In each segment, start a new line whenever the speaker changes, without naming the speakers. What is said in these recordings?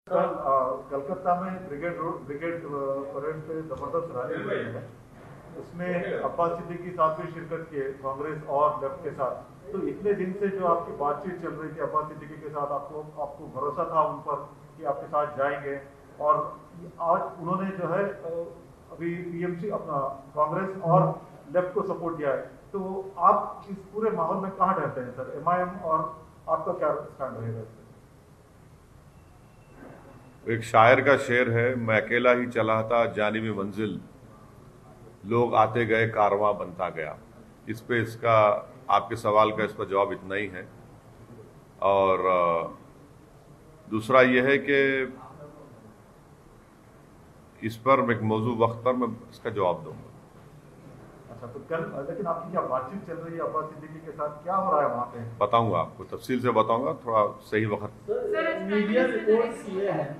कल कलकत्ता में brigade parade पे जबरदस्त रैली हुई है। उसमें अब्बास सिद्दीकी साहब भी शिरकत किए, कांग्रेस और लेफ्ट के साथ। तो इतने दिन से जो आपकी बातचीत चल रही थी अब्बास सिद्दीकी के साथ, आपको भरोसा था उन पर कि आपके साथ जाएंगे, और आज उन्होंने जो है अभी पीएमसी अपना कांग्रेस और लेफ्ट को सपोर्ट दिया है। तो आप इस पूरे माहौल में कहाँ रहते हैं सर? एमआईएम और आपका क्या स्टैंड रहेगा इसमें?
एक शायर का शेर है, मैं अकेला ही चला था जानिब मंजिल, लोग आते गए कारवां बनता गया। इस पे इसका आपके सवाल का इसका जवाब इतना ही है। और दूसरा यह है कि इस पर एक मौजूद वक्त पर मैं इसका जवाब दूंगा।
अच्छा, तो कल लेकिन आपकी क्या बातचीत चल रही है अब्बास सिद्दीकी के साथ? क्या हो रहा है वहाँ पे?
बताऊंगा आपको, तफसील से बताऊंगा थोड़ा सही वक्त।
मीडिया रिपोर्ट्स ये हैं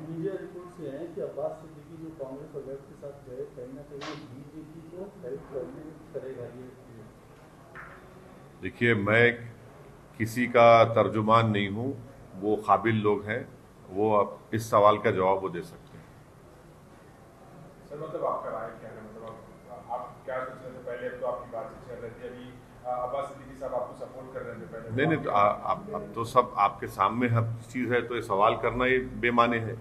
कि अब्बास सिद्दीकी जो कांग्रेस और लेफ्ट के साथ गए, कहीं ना कहीं बीजेपी को हेल्प करने करेगा ये।
देखिए, मैं किसी का तर्जुमान नहीं हूं, वो काबिल लोग हैं, वो इस सवाल का जवाब वो दे सकते हैं।
सर, मतलब आपका राय क्या है? मतलब आप क्या सोच रहे थे? पहले तो आपकी बातचीत चल रही थी, अभी अब्बास सिद्दीकी साहब आपको सपोर्ट कर रहे थे पहले।
नहीं, तो अब तो सब आपके सामने हर चीज है, तो ये सवाल करना ये बेमाने है।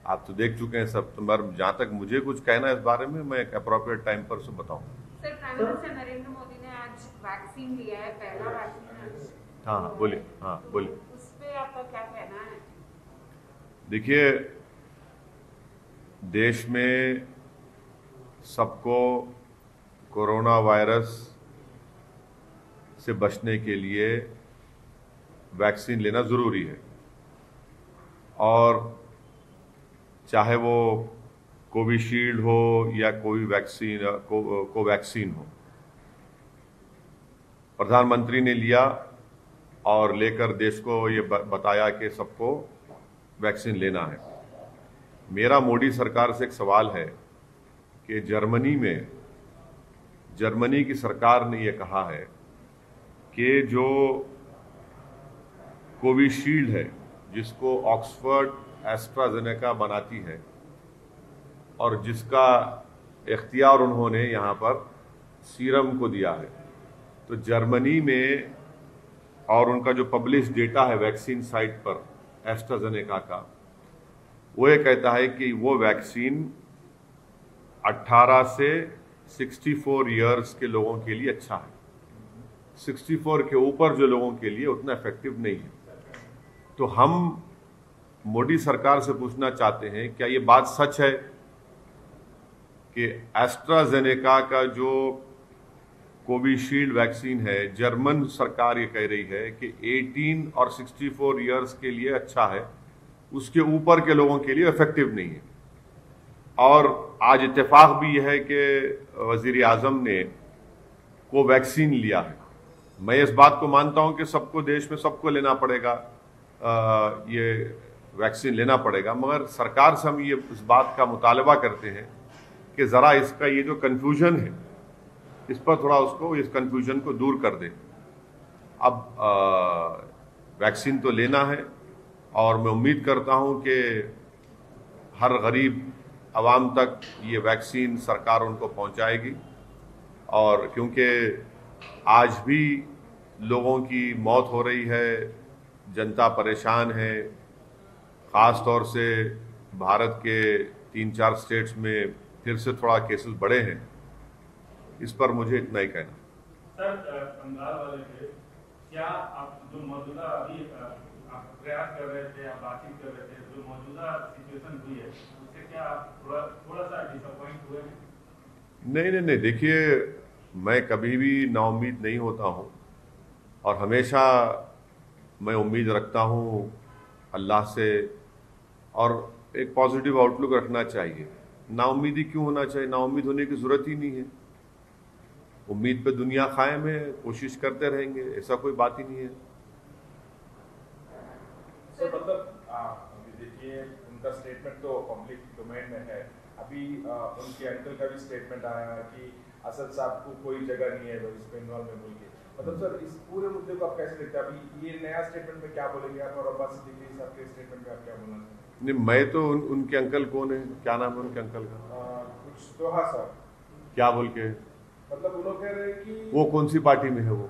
आप तो देख चुके हैं सब। तो जहां तक मुझे कुछ कहना है इस बारे में, मैं एक अप्रोप्रिएट टाइम पर उसे बताऊंगा।
Sir, prime minister Narendra Modi ने आज वैक्सीन दिया है, पहला वैक्सीन।
हाँ बोलिए।
उस पे आपका क्या कहना है?
देखिए, देश में सबको कोरोना वायरस से बचने के लिए वैक्सीन लेना जरूरी है, और चाहे वो कोविशील्ड हो या कोई वैक्सीन कोवैक्सीन हो। प्रधानमंत्री ने लिया और लेकर देश को ये बताया कि सबको वैक्सीन लेना है। मेरा मोदी सरकार से एक सवाल है कि जर्मनी की सरकार ने ये कहा है कि जो कोविशील्ड है, जिसको ऑक्सफर्ड एस्ट्राजेनेका बनाती है और जिसका इख्तियार उन्होंने यहाँ पर सीरम को दिया है, तो जर्मनी में और उनका जो पब्लिश डेटा है वैक्सीन साइट पर एस्ट्राजेनेका का, वो ये कहता है कि वो वैक्सीन 18 से 64 ईयर्स के लोगों के लिए अच्छा है। 64 के ऊपर जो लोगों के लिए उतना इफेक्टिव नहीं है। तो हम मोदी सरकार से पूछना चाहते हैं, क्या ये बात सच है कि एस्ट्राजेनेका का जो कोविशील्ड वैक्सीन है, जर्मन सरकार ये कह रही है कि 18 और 64 ईयर्स के लिए अच्छा है, उसके ऊपर के लोगों के लिए इफेक्टिव नहीं है। और आज इत्तेफाक भी यह है कि वजीर आजम ने कोवैक्सीन लिया है। मैं इस बात को मानता हूं कि सबको, देश में सबको लेना पड़ेगा, ये वैक्सीन लेना पड़ेगा, मगर सरकार से हम ये इस बात का मुतालबा करते हैं कि ज़रा इसका ये जो कन्फ्यूजन है, इस पर थोड़ा उसको, इस कन्फ्यूजन को दूर कर दें। अब वैक्सीन तो लेना है, और मैं उम्मीद करता हूं कि हर गरीब आवाम तक ये वैक्सीन सरकार उनको पहुंचाएगी। और क्योंकि आज भी लोगों की मौत हो रही है, जनता परेशान है, ख़ास तौर से भारत के 3-4 स्टेट्स में फिर से थोड़ा केसेस बढ़े हैं। इस पर मुझे इतना ही कहना।
सर, बंगाल वाले थे, क्या आप जो मौजूदा अभी आप प्रयास कर रहे थे, आप बातचीत कर रहे थे, जो मौजूदा सिचुएशन हुई है, उससे क्या आप थोड़ा सा डिसअपॉइंट हुए?
नहीं, देखिए, मैं कभी भी नाउम्मीद नहीं होता हूँ, और हमेशा मैं उम्मीद रखता हूँ अल्लाह से, और एक पॉजिटिव आउटलुक रखना चाहिए। नाउम्मीदी क्यों होना चाहिए? नाउम्मीद होने की जरूरत ही नहीं है। उम्मीद पे दुनिया कायम है, कोशिश करते रहेंगे, ऐसा कोई बात ही नहीं है।
सर, मतलब अभी देखिए, उनका स्टेटमेंट तो पब्लिक डोमेन में है। अभी उनके अंकल का भी स्टेटमेंट आया है कि असद साहब को कोई जगह नहीं है इस पे इन्वॉल्व में बोल के। मतलब सर, इस पूरे मुद्दे को आप कैसे देखते हैं? अभी ये नया स्टेटमेंट में क्या बोलेंगे आप, और अब्बास सिद्दीकी साहब के स्टेटमेंट में आप क्या बोलना चाहेंगे?
नहीं, मैं तो उनके अंकल कौन है, क्या नाम है उनके अंकल का?
कुछ तोहा साहब।
क्या बोल के?
मतलब वो लोग कह रहे हैं कि
वो कौन सी पार्टी में है? वो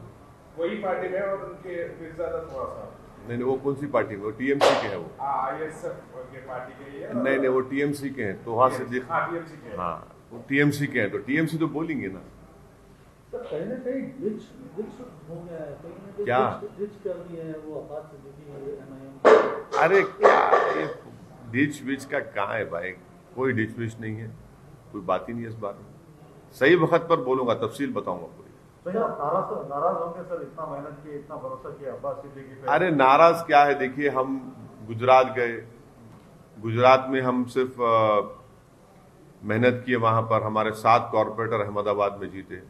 वही पार्टी में और उनके पीरजादा तोहा साहब।
नहीं, वो कौन सी पार्टी में? वो टीएमसी के है वो।
ISF के पार्टी के ही है।
नहीं, वो टीएमसी के हैं। तोहा सिद्दीकी।
TMC के।
हाँ, वो टीएमसी के हैं, तो टीएमसी तो बोलेंगे ना।
सर कहीं ना कहीं डिच हो गया है, कहीं ना कहीं
क्या?
डिच कर दिए हैं वो अब्बास सिद्दीकी MIM।
अरे क्या ये डिच विच का कहाँ है भाई? कोई डिच विच नहीं है, कोई बात ही नहीं है इस बारे में। सही वक्त पर बोलूंगा, तफसील बताऊंगा पूरी।
तो आप नाराज होंगे सर, इतना मेहनत की, इतना भरोसा किया अब्बास सिद्दीकी पे।
अरे नाराज क्या है, देखिए हम गुजरात गए, गुजरात में हम सिर्फ मेहनत किए, वहां पर हमारे 7 कॉरपोरेटर अहमदाबाद में जीते।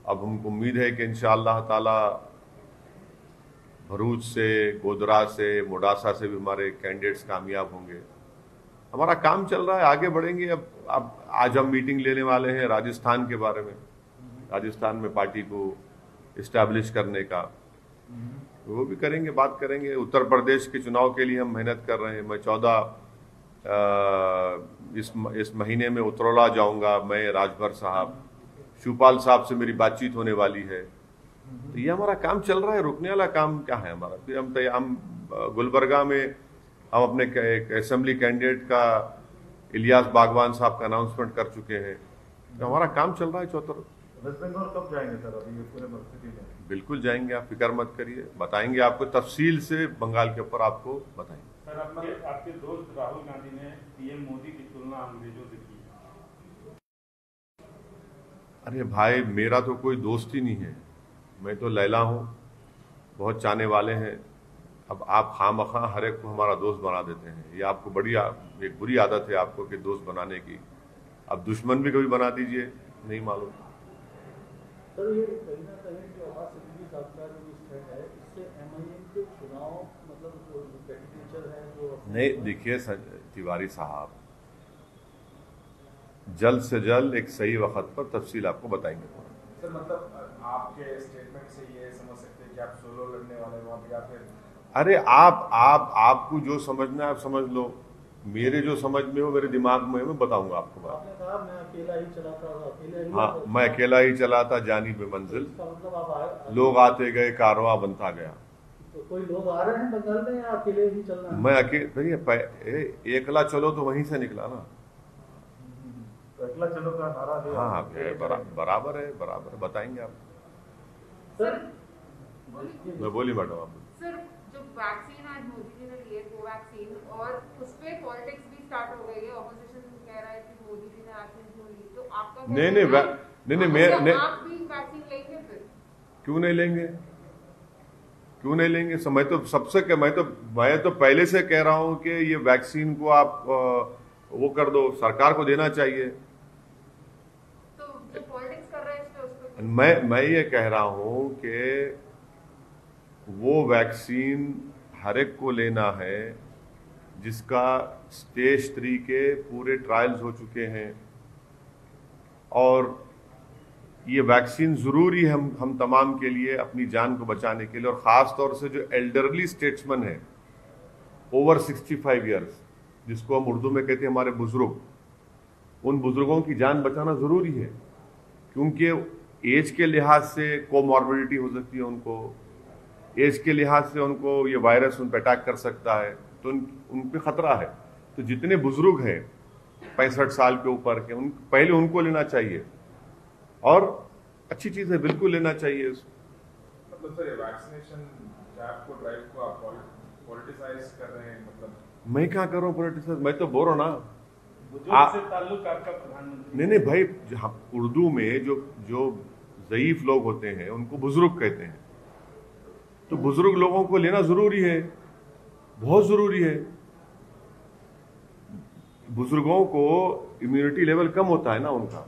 अब हमको उम्मीद है कि इंशाअल्लाह ताला भरूच से, गोधरा से, मोडासा से भी हमारे कैंडिडेट्स कामयाब होंगे। हमारा काम चल रहा है, आगे बढ़ेंगे। अब आज हम मीटिंग लेने वाले हैं राजस्थान के बारे में, राजस्थान में पार्टी को इस्टेब्लिश करने का, वो भी करेंगे, बात करेंगे। उत्तर प्रदेश के चुनाव के लिए हम मेहनत कर रहे हैं। मैं 14 इस महीने में उतरौला जाऊंगा, मैं, राजभर साहब, शिवपाल साहब से मेरी बातचीत होने वाली है। तो ये हमारा काम चल रहा है, रुकने वाला काम क्या है हमारा? फिर हम गुलबर्गा में हम अपने एक असेंबली कैंडिडेट का, इलियास बागवान साहब का अनाउंसमेंट कर चुके हैं। तो हमारा काम चल रहा है चौतर।
वेस्ट बंगाल कब जाएंगे सर अभी ये पूरे परिस्थिति में?
बिल्कुल जाएंगे, आप फिक्र मत करिए, बताएंगे आपको तफसील से, बंगाल के ऊपर आपको बताएंगे।
सर आपके दोस्त राहुल गांधी ने पीएम मोदी की तुलना अंग्रेजों से की।
अरे भाई, मेरा तो कोई दोस्त ही नहीं है, मैं तो लैला हूँ, बहुत चाहने वाले हैं। अब आप खामखा हर एक को हमारा दोस्त बना देते हैं, ये आपको एक बुरी आदत है आपको कि दोस्त बनाने की। अब दुश्मन भी कभी बना दीजिए, नहीं मालूम।
सर ये कहीं ना कहीं जो अब्बास सिद्दीकी साहब का जो स्टैंड है, इससे MIM के चुनाव मतलब जो कैंडिडेचर है वो
नहीं, देखिए तिवारी साहब, जल्द से जल्द एक सही वक्त पर तफसील आपको बताएंगे।
सर मतलब आपके स्टेटमेंट से ये समझ सकते हैं कि आप सोलो लड़ने वाले हैं वहाँ पे, या फिर?
अरे आपको जो समझना है आप समझ लो, मेरे जो समझ में हो, मेरे दिमाग में है, मैं बताऊंगा आपको बात।
आपने कहा मैं अकेला ही चलाता था, अकेले ही
हाँ, मैं अकेला ही चलाता जानी बेमंजिल,
इसका मतलब आप आए
लोग आते गए, कारवां बनता गया।
तो कोई लोग आ रहे हैं बंगाल में या अकेले ही चलना है?
मैं भैया एकला चलो तो वहीं से निकला ना।
तो अगला चलो का नारा दिया।
हाँ, बराबर है, बताएंगे आप।
सर
बोलिए।
बोलिए मैडम आप।
सर जो वैक्सीन आज मोदी जी ने लिए, कोवैक्सीन, और उस पे पॉलिटिक्स भी स्टार्ट हो गई है। ऑपोजिशन कह रहा है कि मोदी जी ने वैक्सीन क्यों ली, तो आपका
नहीं,
आप भी वैक्सीन लेंगे फिर?
क्यों नहीं लेंगे? मैं तो पहले से कह रहा हूं कि ये वैक्सीन को आप वो कर दो, सरकार को देना चाहिए।
तो जो पॉलिटिक्स कर रहे हैं इस पे, उस पे
मैं ये कह रहा हूं कि वो वैक्सीन हर एक को लेना है जिसका स्टेज 3 के पूरे ट्रायल्स हो चुके हैं, और ये वैक्सीन ज़रूरी है हम तमाम के लिए, अपनी जान को बचाने के लिए। और ख़ास तौर से जो एल्डरली स्टेट्समैन है, ओवर 65 ईयर्स, जिसको हम उर्दू में कहते हैं हमारे बुजुर्ग, उन बुजुर्गों की जान बचाना ज़रूरी है, क्योंकि एज के लिहाज से कोमॉर्बिडिटी हो सकती है उनको, एज के लिहाज से उनको ये वायरस उन पर अटैक कर सकता है, तो उन पे ख़तरा है। तो जितने बुजुर्ग हैं 65 साल के ऊपर के, पहले उनको लेना चाहिए, और अच्छी चीज़ है, बिल्कुल लेना चाहिए।
मतलब सर ये वैक्सीनेशन को ड्राइव को आप पॉलिटिसाइज कर रहे हैं, मतलब?
मैं क्या कर रहा हूँ पॉलिटिसाइज? मैं तो बोल रहा हूँ ना,
बुजुर्ग से ताल्लुक आपका प्रधानमंत्री।
नहीं भाई, उर्दू में जो ज़ईफ लोग होते हैं उनको बुजुर्ग कहते हैं, तो बुजुर्ग लोगों को लेना जरूरी है, बहुत जरूरी है। बुजुर्गों को इम्यूनिटी लेवल कम होता है ना उनका,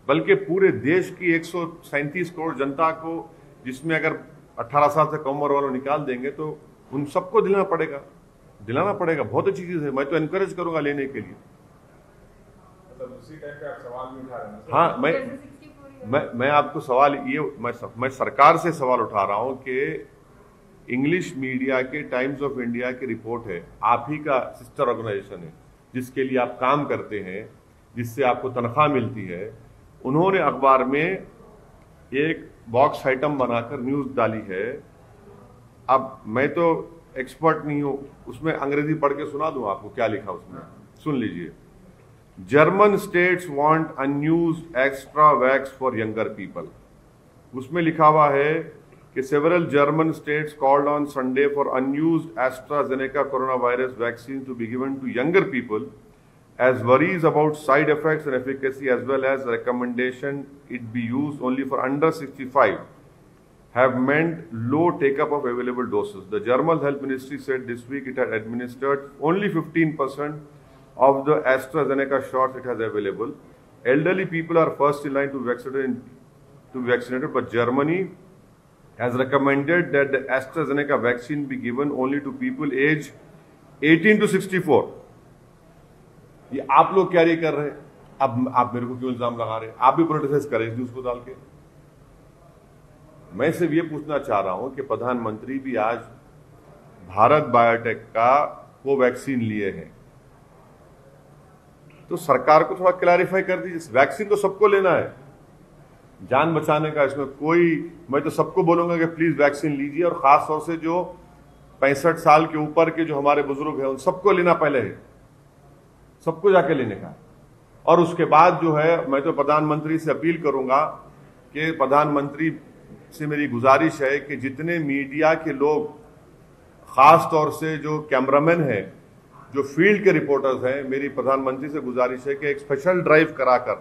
बल्कि पूरे देश की 137 करोड़ जनता को, जिसमें अगर 18 साल से कम उम्र वालों निकाल देंगे तो उन सबको दिलाना पड़ेगा। बहुत अच्छी चीज है, मैं तो एनकरेज करूंगा लेने के लिए।
मतलब उसी टाइम पे आप सवाल भी उठा रहे हैं?
हाँ, मैं आपको सवाल ये, मैं सरकार से सवाल उठा रहा हूं कि इंग्लिश मीडिया के टाइम्स ऑफ इंडिया की रिपोर्ट है, आप ही का सिस्टर ऑर्गेनाइजेशन है, जिसके लिए आप काम करते हैं, जिससे आपको तनख्वाह मिलती है। उन्होंने अखबार में एक बॉक्स आइटम बनाकर न्यूज डाली है। अब मैं तो एक्सपर्ट नहीं हूं, उसमें अंग्रेजी पढ़ के सुना दूं आपको क्या लिखा उसमें, सुन लीजिए। German states want unused extra vax for younger people. उसमें लिखा हुआ है कि several German states called on Sunday for unused AstraZeneca corona virus vaccine to be given to younger people as worries about side effects and efficacy as well as recommendation it be used only for under 65 have meant low take-up of available doses. The German Health Ministry said this week it had administered only 15% of the AstraZeneca shots it has available. Elderly people are first in line to be vaccinated, but Germany has recommended that the AstraZeneca vaccine be given only to people aged 18 to 64. ये आप लोग क्या कर रहे हैं? अब आप मेरे को क्यों इल्जाम लगा रहे हैं? आप भी प्रोटेस्ट करें इस न्यूज को डाल के। मैं सिर्फ ये पूछना चाह रहा हूं कि प्रधानमंत्री भी आज भारत बायोटेक का कोवैक्सीन लिए हैं, तो सरकार को थोड़ा क्लैरिफाई कर दीजिए। वैक्सीन तो सबको लेना है, जान बचाने का, इसमें कोई, मैं तो सबको बोलूंगा कि प्लीज वैक्सीन लीजिए, और खास तौर से जो 65 साल के ऊपर के जो हमारे बुजुर्ग हैं उन सबको लेना पहले है, सबको जाके लेने का। और उसके बाद जो है मैं तो प्रधानमंत्री से अपील करूंगा कि प्रधानमंत्री से मेरी गुजारिश है कि जितने मीडिया के लोग, खास तौर से जो कैमरामैन हैं, जो फील्ड के रिपोर्टर्स हैं, मेरी प्रधानमंत्री से गुजारिश है कि एक स्पेशल ड्राइव कराकर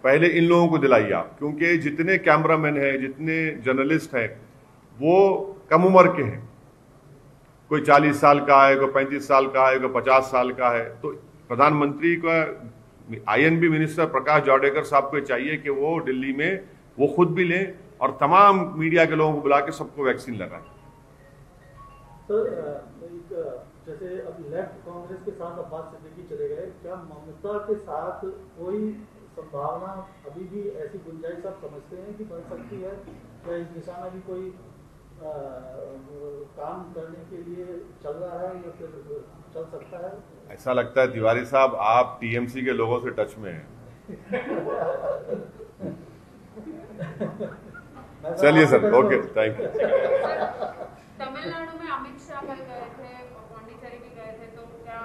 पहले इन लोगों को दिलाइए आप, क्योंकि जितने कैमरामैन हैं, जितने जर्नलिस्ट हैं, वो कम उम्र के हैं। कोई 40 साल का है, कोई 35 साल का है, कोई 50 साल का है। तो प्रधानमंत्री का आईएनबी मिनिस्टर प्रकाश जावड़ेकर साहब को चाहिए कि वो दिल्ली में वो खुद भी लें और तमाम मीडिया के लोगों को बुला के सबको वैक्सीन लगाएं।
सर, जैसे अब लेफ्ट कांग्रेस के साथ अब्बास सिद्दीकी चले गए, क्या ममता के साथ कोई संभावना अभी भी ऐसी गुंजाइश आप समझते हैं कि बन सकती है, या इस दिशा में भी कोई काम करने के लिए चल रहा है या फिर चल सकता है?
ऐसा लगता है तिवारी साहब आप टीएमसी के लोगों से टच में हैं। चलिए sir, okay, thank you.
Tamil Nadu में अमित शाह कल गए थे, पौंडीचेरी भी गए थे, तो क्या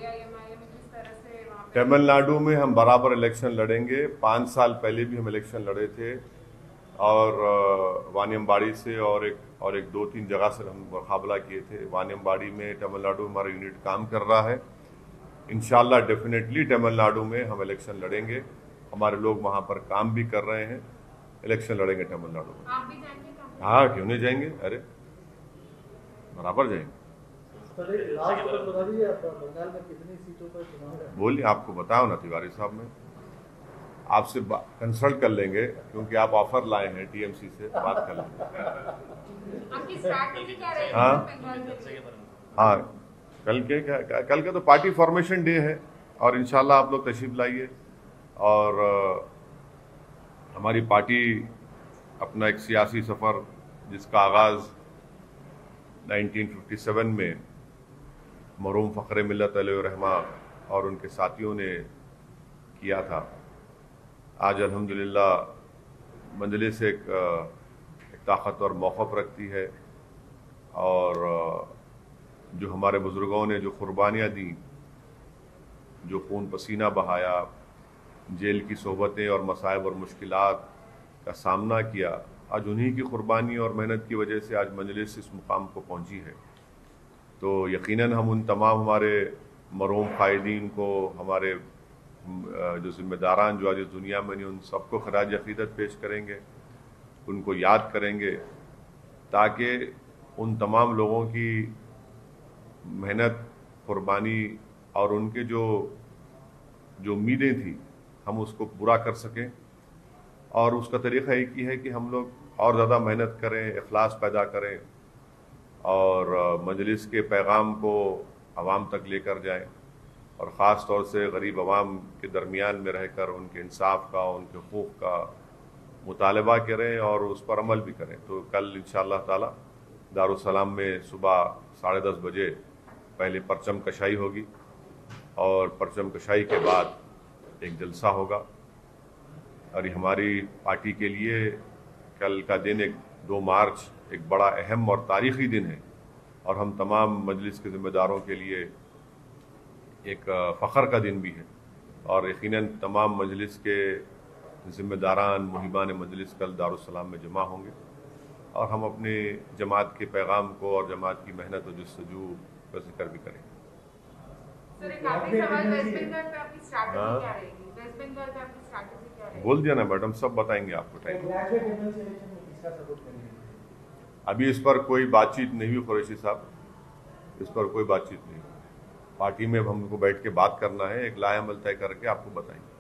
एआईएमआईएम किस तरह से वहाँ पे?
तमिलनाडु में हम बराबर इलेक्शन लड़ेंगे। 5 साल पहले भी हम इलेक्शन लड़े थे, और वानियमबाड़ी से और एक 2-3 जगह से हम मुकाबला किए थे। वानियमबाड़ी में तमिलनाडु में हमारा यूनिट काम कर रहा है। इंशाल्लाह डेफिनेटली तमिलनाडु में हम इलेक्शन लड़ेंगे, हमारे लोग वहां पर काम भी कर रहे हैं, इलेक्शन लड़ेंगे तमिलनाडु में।
आप भी जाएंगे काम?
हाँ, क्यों नहीं जाएंगे, अरे बराबर जाएंगे।
बंगाल में कितनी सीटों पर चुनाव है?
बोलिए, आपको बताओ ना तिवारी साहब, में आपसे कंसल्ट कर लेंगे, क्योंकि आप ऑफर लाए हैं टीएमसी से, बात कर लेंगे।
आपकी स्ट्रैटेजी क्या रहेगी बंगाल में?
हाँ, कल का तो पार्टी फॉर्मेशन डे है, और इंशाल्लाह आप लोग तशरीफ लाइए। और हमारी पार्टी अपना एक सियासी सफ़र, जिसका आगाज़ 1957 में मरहूम फ़ख्र मिल्लत अलैहिर्रहमा और उनके साथियों ने किया था, आज अल्हम्दुलिल्लाह मजलिस एक ताकतवर मौक़िफ़ रखती है। और जो हमारे बुज़ुर्गों ने जो कुर्बानियाँ दी, जो खून पसीना बहाया, जेल की सोहबतें और मसाइब और मुश्किलात का सामना किया, आज उन्हीं की कुर्बानी और मेहनत की वजह से आज मजलिस इस मुकाम को पहुँची है। तो यकीनन हम उन तमाम हमारे मरहूम क़ायदीन को, हमारे जो जिम्मेदारान जो आज इस दुनिया में नहीं, उन सबको खराज अक़ीदत पेश करेंगे, उनको याद करेंगे, ताकि उन तमाम लोगों की मेहनत, कुर्बानी और उनके जो उम्मीदें थी, हम उसको पूरा कर सकें। और उसका तरीक़ा एक ही है कि हम लोग और ज़्यादा मेहनत करें, इखलास पैदा करें, और मजलिस के पैगाम को आवाम तक लेकर जाएं, और ख़ास तौर से गरीब आवाम के दरमियान में रहकर उनके इंसाफ का, उनके हुकूक़ का मुतालबा करें और उस पर अमल भी करें। तो कल इंशाअल्लाह ताला दारुसलाम में सुबह 10:30 बजे पहले परचम कशाई होगी और परचम कशाई के बाद एक जलसा होगा। और हमारी पार्टी के लिए कल का दिन 2 मार्च एक बड़ा अहम और तारीखी दिन है और हम तमाम मजलिस के ज़िम्मेदारों के लिए एक फ़ख्र का दिन भी है। और यकीनन तमाम मजलिस के ज़िम्मेदारान मुहिबान मजलिस कल दारुसलाम में जमा होंगे और हम अपने जमात के पैगाम को और जमात की मेहनत और जस्तजू का जिक्र भी करेंगे।
सर, एक आखिरी सवाल, वेस्ट बंगाल पे आपकी स्ट्रैटेजी क्या रहेगी? वेस्ट बंगाल पे आपकी स्ट्रैटेजी क्या रहेगी?
बोल दिया ना मैडम, सब बताएंगे आपको टाइम। अभी इस पर कोई बातचीत नहीं हुई कुरैशी साहब, इस पर कोई बातचीत नहीं। पार्टी में हमको बैठ के बात करना है, एक लाएअमल तय करके आपको बताएंगे।